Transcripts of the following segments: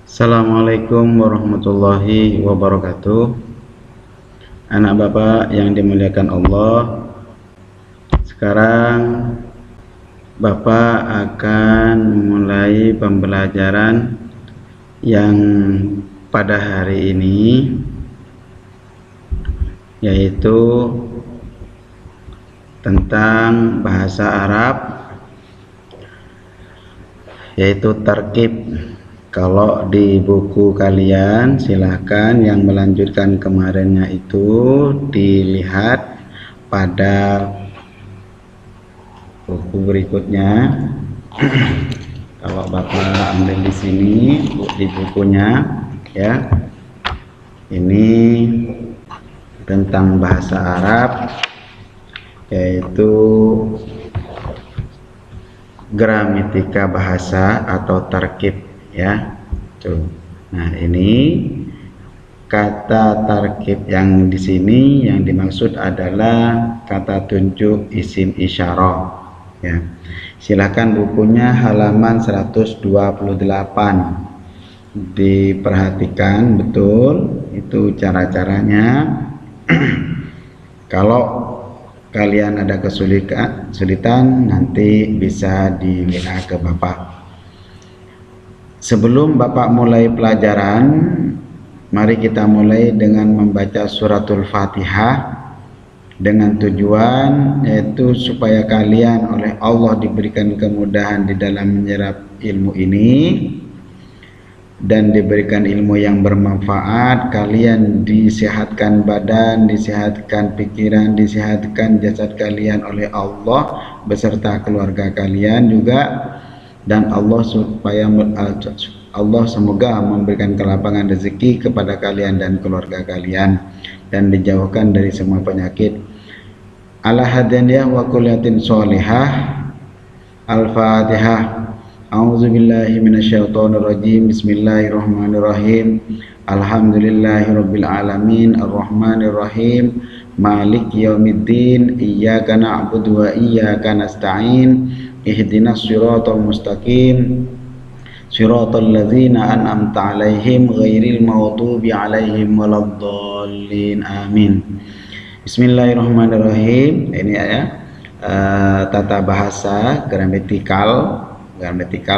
Assalamualaikum warahmatullahi wabarakatuh. Anak Bapak yang dimuliakan Allah, sekarang Bapak akan memulai pembelajaran yang pada hari ini, yaitu tentang bahasa Arab, yaitu tarkib. Kalau di buku kalian, silahkan yang melanjutkan kemarinnya itu dilihat pada buku berikutnya. Kalau Bapak ambil di sini di bukunya, ya, ini tentang bahasa Arab, yaitu gramatika bahasa atau tarkib, ya. Tuh. Nah, ini kata tarkib yang di sini yang dimaksud adalah kata tunjuk isim isyarah, ya. Silakan bukunya halaman 128. Diperhatikan betul itu cara-caranya. Kalau kalian ada kesulitan nanti bisa di WA ke Bapak. Sebelum Bapak mulai pelajaran, mari kita mulai dengan membaca suratul Fatihah dengan tujuan yaitu supaya kalian oleh Allah diberikan kemudahan di dalam menyerap ilmu ini dan diberikan ilmu yang bermanfaat. Kalian disehatkan badan, disehatkan pikiran, disehatkan jasad kalian oleh Allah beserta keluarga kalian juga. Dan Allah semoga memberikan kelapangan rezeki kepada kalian dan keluarga kalian dan dijauhkan dari semua penyakit. Ala hadaniyah wa kuliyatin sholihah. Al-Fatihah. A'udzubillahi minasyaitonirrajim. Bismillahirrahmanirrahim. Alhamdulillahirabbil alamin arrahmanirrahim maliki yaumiddin iyyaka na'budu wa iyyaka nasta'in ihdinas siratal mustaqim siratal ladzina an'amta 'alaihim ghairil maghdubi 'alaihim waladdallin amin. Bismillahirrahmanirrahim. Ini ya tata bahasa gramatikal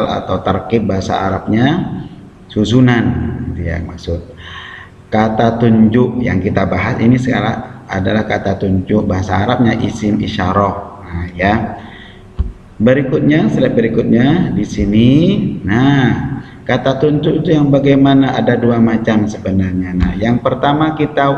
atau tarkib bahasa Arabnya susunan, itu ya maksud. Kata tunjuk yang kita bahas ini sekarang adalah kata tunjuk bahasa Arabnya isim isyarah. Nah, ya. Slide berikutnya di sini. Nah, kata tunjuk itu yang bagaimana? Ada dua macam sebenarnya. Nah, yang pertama kita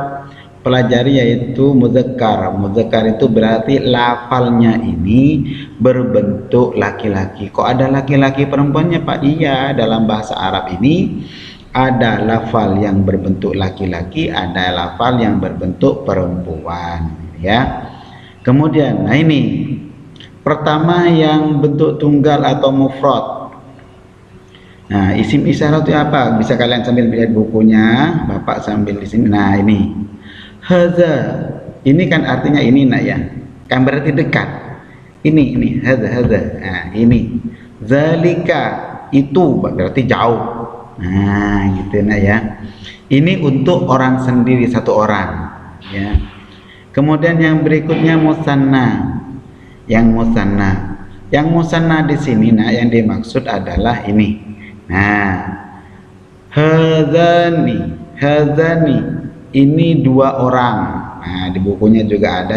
pelajari yaitu mudzakkar. Mudzakkar itu berarti lafalnya ini berbentuk laki-laki. Kok ada laki-laki perempuannya, Pak? Iya, dalam bahasa Arab ini ada lafal yang berbentuk laki-laki, ada lafal yang berbentuk perempuan, ya. Kemudian, nah ini pertama yang bentuk tunggal atau mufrad. Nah, isim isyarah itu apa? Bisa kalian sambil lihat bukunya, Bapak sambil di sini. Nah, ini hadza. Ini kan artinya ini, nak ya. Kan berarti dekat. Ini hadza. Nah, ini. Zalika itu berarti jauh. Nah, gitu nak ya. Ini untuk orang sendiri, satu orang, ya. Kemudian yang berikutnya musanna. Yang musanna di sini, nah, yang dimaksud adalah ini. Nah, hadzani ini dua orang. Nah, di bukunya juga ada,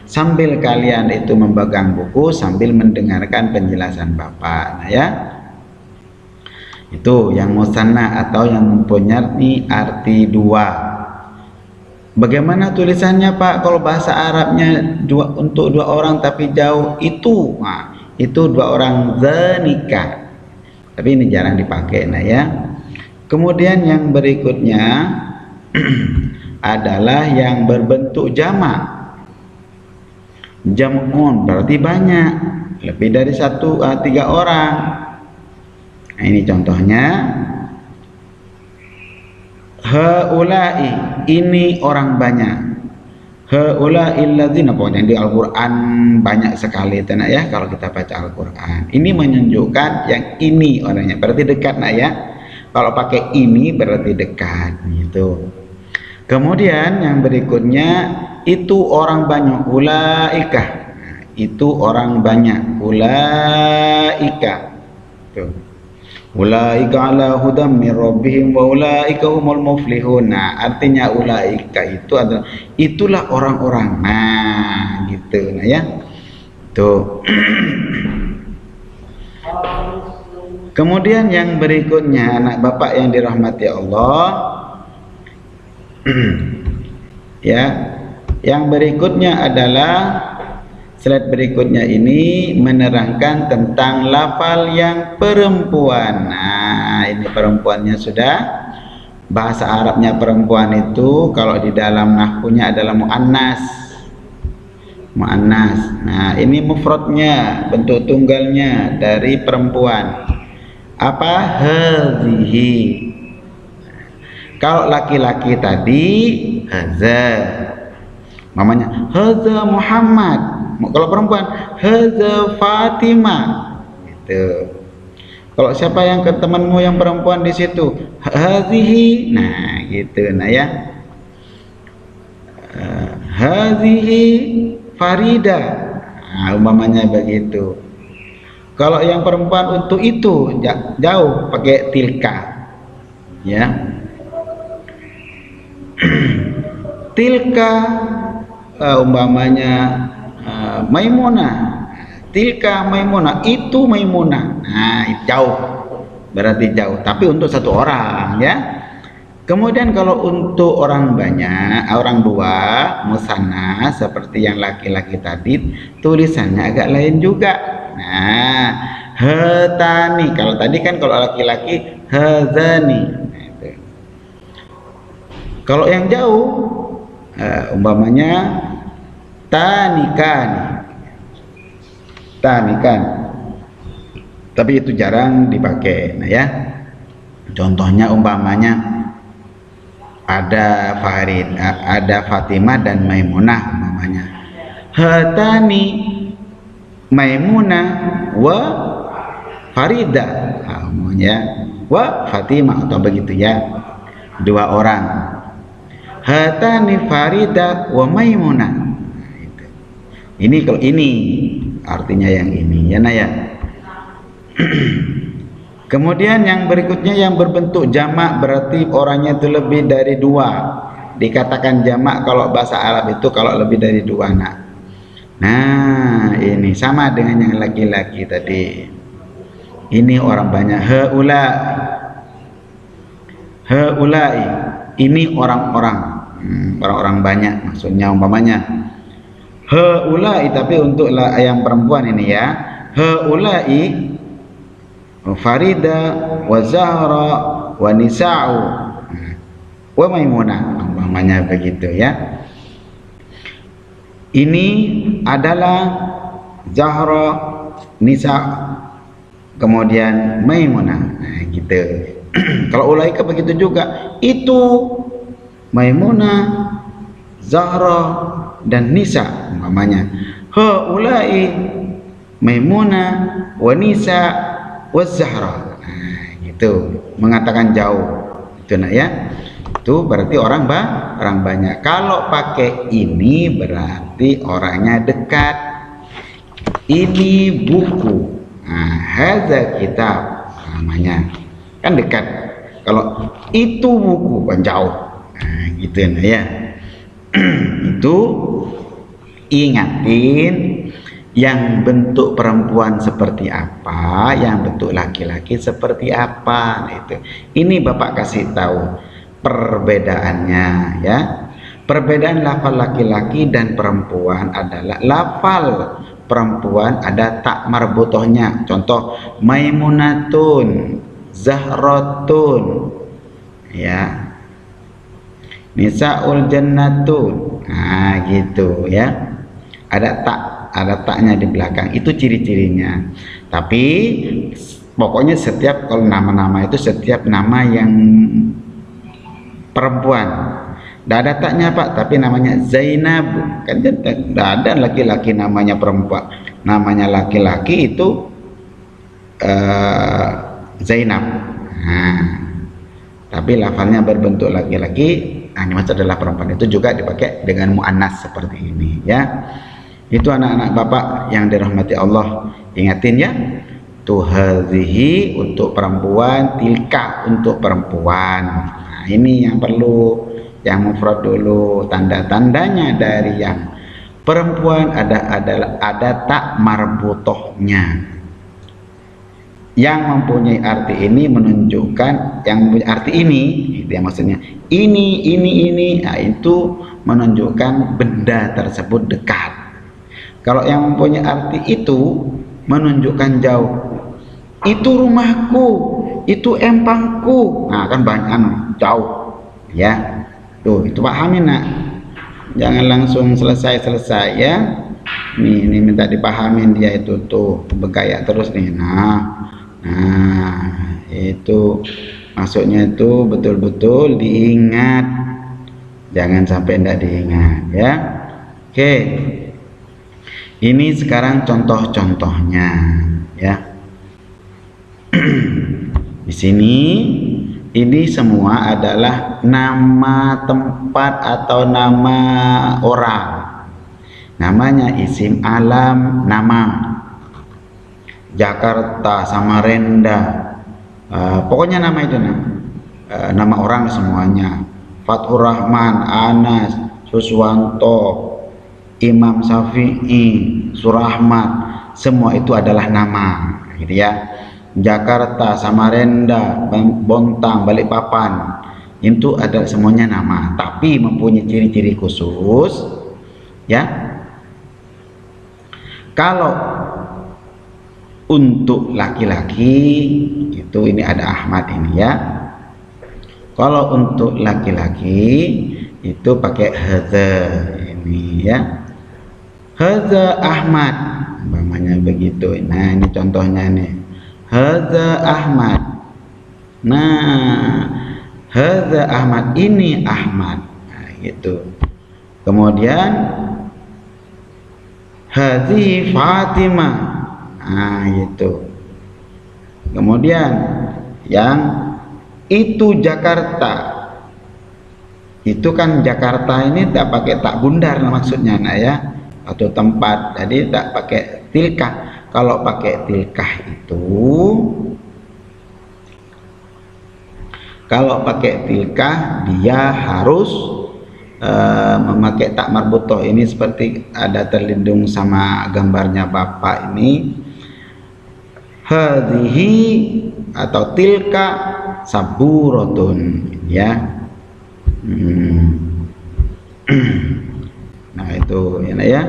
sambil kalian itu memegang buku sambil mendengarkan penjelasan Bapak. Nah, ya. Itu yang musanna atau yang mempunyai arti dua. Bagaimana tulisannya, Pak? Kalau bahasa Arabnya untuk dua orang tapi jauh itu, nah, itu dua orang zanika. Tapi ini jarang dipakai, nah ya. Kemudian yang berikutnya adalah yang berbentuk jamak. Jam'un berarti banyak, lebih dari tiga orang. Nah, ini contohnya. Haula'i, ini orang banyak. Haula'il ladzina, pokoknya di Al-Qur'an banyak sekali itu, nak ya. Kalau kita baca Al-Qur'an, ini menunjukkan yang ini orangnya, berarti dekat, nak ya. Kalau pakai ini berarti dekat gitu. Kemudian yang berikutnya itu orang banyak, ulaika. Itu orang banyak, ulaika. Tuh. Ulaika ala hudam min rabbihim wa ulaika humul muflihun. Nah, artinya ulaika itu adalah itulah orang-orang. Nah, gitu. Nah ya. Tuh. Kemudian yang berikutnya, anak bapak yang dirahmati Allah, ya, yang berikutnya adalah slide berikutnya ini menerangkan tentang lafal yang perempuan. Nah, ini perempuannya sudah. Bahasa Arabnya perempuan itu kalau di dalam nahwunya adalah muannas. Muannas. Nah, ini mufradnya, bentuk tunggalnya dari perempuan. Apa? Hadhihi. Kalau laki-laki tadi hadza. Mamanya hadza Muhammad. Kalau perempuan hadza Fatimah. Gitu. Kalau siapa yang ke temanmu yang perempuan di situ, hadhihi. Nah, gitu. Nah ya. Hadhihi Farida. Nah, umpamanya begitu. Kalau yang perempuan untuk itu jauh pakai tilka, ya. Tilka umpamanya Maimunah, tilka Maimunah, itu Maimunah. Nah, jauh, berarti jauh. Tapi untuk satu orang, ya. Kemudian kalau untuk orang banyak, orang dua, musanna seperti yang laki-laki tadi, tulisannya agak lain juga. Nah, hetani. Kalau tadi kan kalau laki-laki hazani. Nah, itu. Kalau yang jauh, umpamanya tanikan. Tanikan. Tapi itu jarang dipakai. Nah ya. Contohnya umpamanya ada Farid, ada Fatimah dan Maimunah umpamanya. Hatani Maimunah wa Farida, namanya wa Fatimah atau begitu ya, dua orang. Hatani Farida wa Maimunah. Ini kalau ini artinya yang ini ya, nah ya. Kemudian yang berikutnya yang berbentuk jamak berarti orangnya itu lebih dari dua. Dikatakan jamak kalau bahasa Arab itu kalau lebih dari dua anak. Nah, ini sama dengan yang laki-laki tadi. Ini orang banyak. Haulai. Ini orang-orang. Orang-orang banyak maksudnya umpamanya. Haulai tapi untuk yang perempuan ini ya. Haulai Farida wa Zahra wa Nisa'u wa Maimunah umpamanya begitu ya. Ini adalah Zahra, Nisa, kemudian Maimunah. Nah, gitu. Kalau ulaika begitu juga. Itu Maimunah, Zahra dan Nisa umpamanya. Haulai Maimunah wa Nisa Waz-Zahra. Nah, gitu. Mengatakan jauh. Itu nak ya. Itu berarti orang banyak. Kalau pakai ini berarti orangnya dekat. Ini buku. Nah, hadza kitab namanya. Kan dekat. Kalau itu buku kan jauh. Nah, gitu nah ya. Itu ingatin yang bentuk perempuan seperti apa, yang bentuk laki-laki seperti apa. Nah, itu. Ini Bapak kasih tahu perbedaannya ya. Perbedaan lafal laki-laki dan perempuan adalah lafal perempuan ada tak marbutohnya. Contoh Maimunatun, Zahratun, ya. Nisaul Jannatun. Nah, gitu ya. Ada taknya di belakang, itu ciri-cirinya. Tapi pokoknya setiap kalau nama-nama itu setiap nama yang perempuan tidak ada taknya Pak, tapi namanya Zainab kan tidak ada laki-laki namanya perempuan, namanya laki-laki itu Zainab. Nah, tapi lafalnya berbentuk laki-laki. Nah, ini maksud adalah perempuan. Itu juga dipakai dengan muannas seperti ini ya. Itu anak-anak bapak yang dirahmati Allah, ingatin ya. Tu hadhihi untuk perempuan, tilka untuk perempuan. Nah, ini yang perlu, yang mufrad dulu. Tanda-tandanya dari yang perempuan ada tak marbutohnya. Yang mempunyai arti ini menunjukkan, yang mempunyai arti ini, itu yang maksudnya ini, nah, itu menunjukkan benda tersebut dekat. Kalau yang mempunyai arti itu menunjukkan jauh, itu rumahku, itu empangku, nah kan banyak jauh ya. Tuh itu pahamin nak, jangan langsung selesai ya. Ini minta dipahamin dia itu tuh bergaya terus nih. Nah, itu maksudnya itu betul-betul diingat, jangan sampai tidak diingat ya. Oke, ini sekarang contoh-contohnya ya. Di sini ini semua adalah nama tempat atau nama orang, namanya isim alam, nama Jakarta, Samarinda, pokoknya nama itu nama orang semuanya. Fathur Rahman, Anas, Suswanto, Imam Syafi'i, Surahmat, semua itu adalah nama, gitu ya. Jakarta, Samarinda, Bontang, Balikpapan, itu adalah semuanya nama, tapi mempunyai ciri-ciri khusus, ya. Kalau untuk laki-laki itu ini ada Ahmad ini ya. Kalau untuk laki-laki itu pakai hadza ini ya. Hadza Ahmad, umpamanya begitu. Nah, ini contohnya nih. Hadza Ahmad. Nah, hadza Ahmad, ini Ahmad. Nah, gitu. Kemudian hadzi Fatimah. Nah, gitu. Kemudian yang itu Jakarta. Itu kan Jakarta ini tak pakai tak bundar maksudnya ya, atau tempat. Jadi tak pakai tilkah. Kalau pakai tilkah itu, kalau pakai tilkah dia harus memakai tak marbutoh. Ini seperti ada terlindung sama gambarnya bapak ini. Hadhihi atau tilka saburatun ya. Nah itu ya,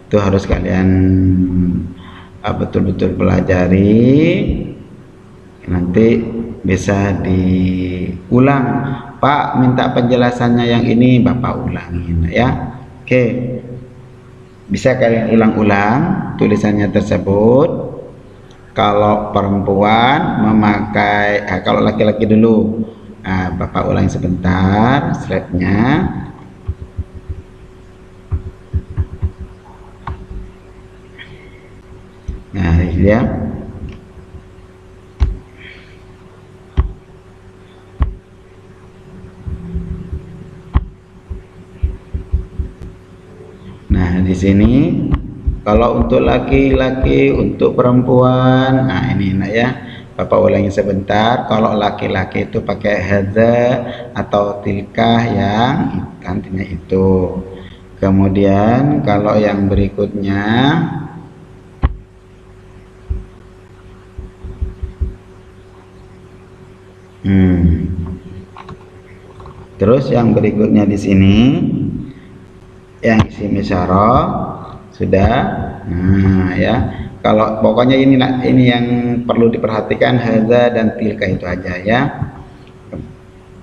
itu harus kalian betul-betul pelajari, nanti bisa diulang. Pak minta penjelasannya yang ini, bapak ulangin ya. Oke, bisa kalian ulang-ulang tulisannya tersebut. Kalau perempuan memakai, kalau laki-laki dulu, bapak ulangi sebentar slide-nya. Nah ini dia. Nah di sini kalau untuk laki-laki, untuk perempuan, nah ini ya, bapak ulangi sebentar. Kalau laki-laki itu pakai hadza atau tilkah yang artinya itu. Kemudian kalau yang berikutnya, terus yang berikutnya di sini yang isim isyarah sudah. Nah ya, kalau pokoknya ini yang perlu diperhatikan, hadza dan tilka itu aja ya.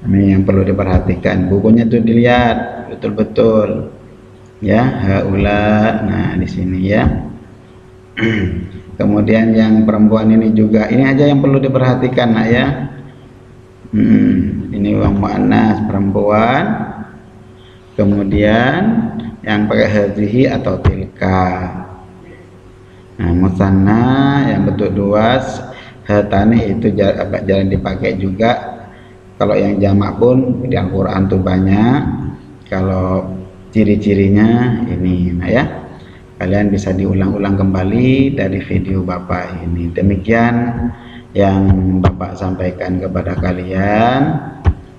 Ini yang perlu diperhatikan, bukunya tuh dilihat betul-betul ya, haula. Nah di sini ya. Kemudian yang perempuan ini juga, ini aja yang perlu diperhatikan nak ya. Ini wang muannas perempuan. Kemudian yang pakai hadhihi atau tilka. Nah musanna yang bentuk dua, hatani itu jarang dipakai juga. Kalau yang jamak pun di Al-Quran tuh banyak. Kalau ciri-cirinya ini, nah ya, kalian bisa diulang-ulang kembali dari video Bapak ini. Demikian yang Bapak sampaikan kepada kalian.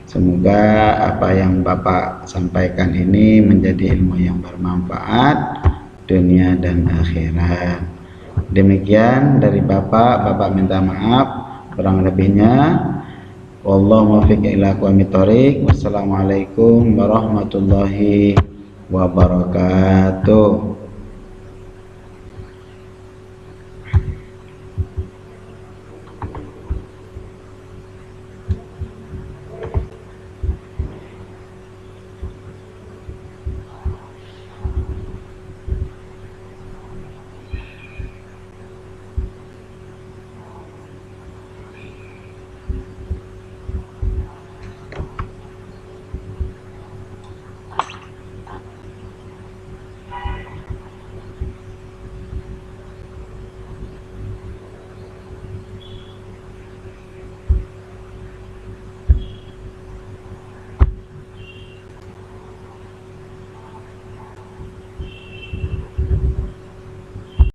Semoga apa yang Bapak sampaikan ini menjadi ilmu yang bermanfaat dunia dan akhirat. Demikian dari Bapak minta maaf kurang lebihnya. Wallahu muwaffiq ila aqwamit thoriq. Wassalamualaikum warahmatullahi wabarakatuh.